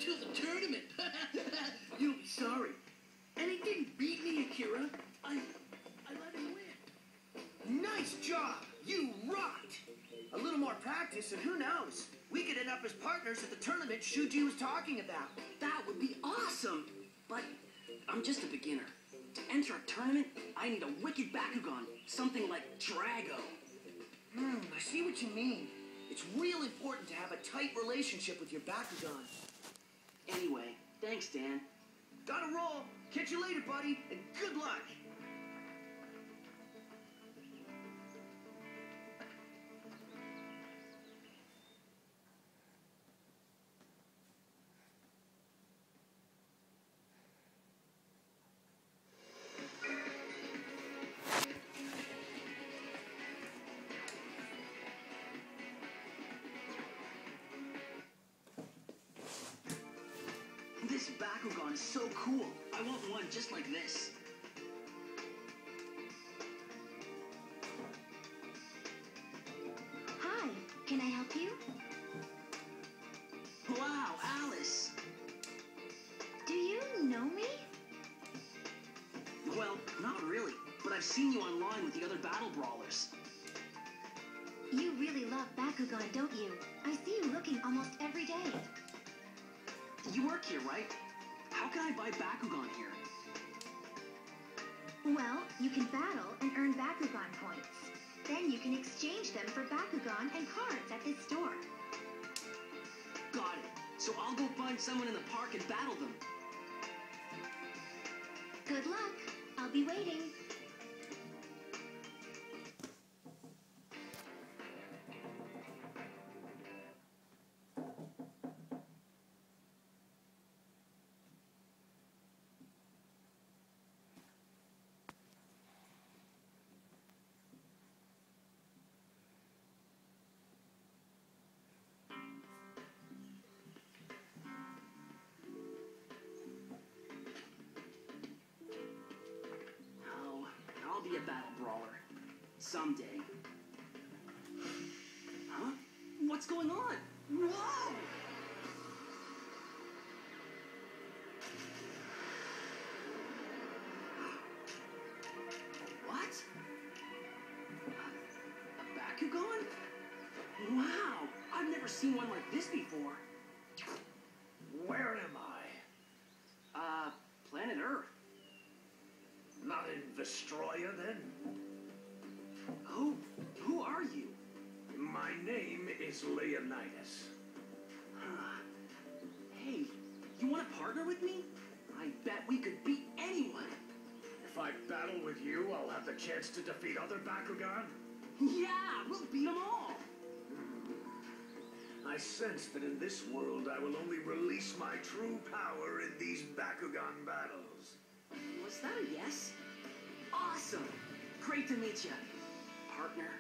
to the tournament. You'll be sorry. And he didn't beat me, Akira. I let him win. Nice job! You rocked! A little more practice, and who knows? We could end up as partners at the tournament Shuji was talking about. That would be awesome! But I'm just a beginner. To enter a tournament, I need a wicked Bakugan. Something like Drago. I see what you mean. It's real important to have a tight relationship with your Bakugan. Anyway, thanks, Dan. Gotta roll. Catch you later, buddy, and good luck. This Bakugan is so cool. I want one just like this. Hi, can I help you? Wow, Alice! Do you know me? Well, not really, but I've seen you online with the other Battle Brawlers. You really love Bakugan, don't you? I see you looking almost every day. You work here, right? How can I buy Bakugan here? Well, you can battle and earn Bakugan points. Then you can exchange them for Bakugan and cards at this store. Got it. So I'll go find someone in the park and battle them. Good luck. I'll be waiting. I'll be a battle brawler. Someday. Huh? What's going on? Whoa! What? A Bakugan? Wow! I've never seen one like this before. Where am I? Planet Earth. Not in Vestroia, then? Who are you? My name is Leonidas. Hey, you want to partner with me? I bet we could beat anyone. If I battle with you, I'll have the chance to defeat other Bakugan? Yeah, we'll beat them all. I sense that in this world I will only release my true power in these Bakugan battles. Was that a yes? Awesome! Great to meet you, partner.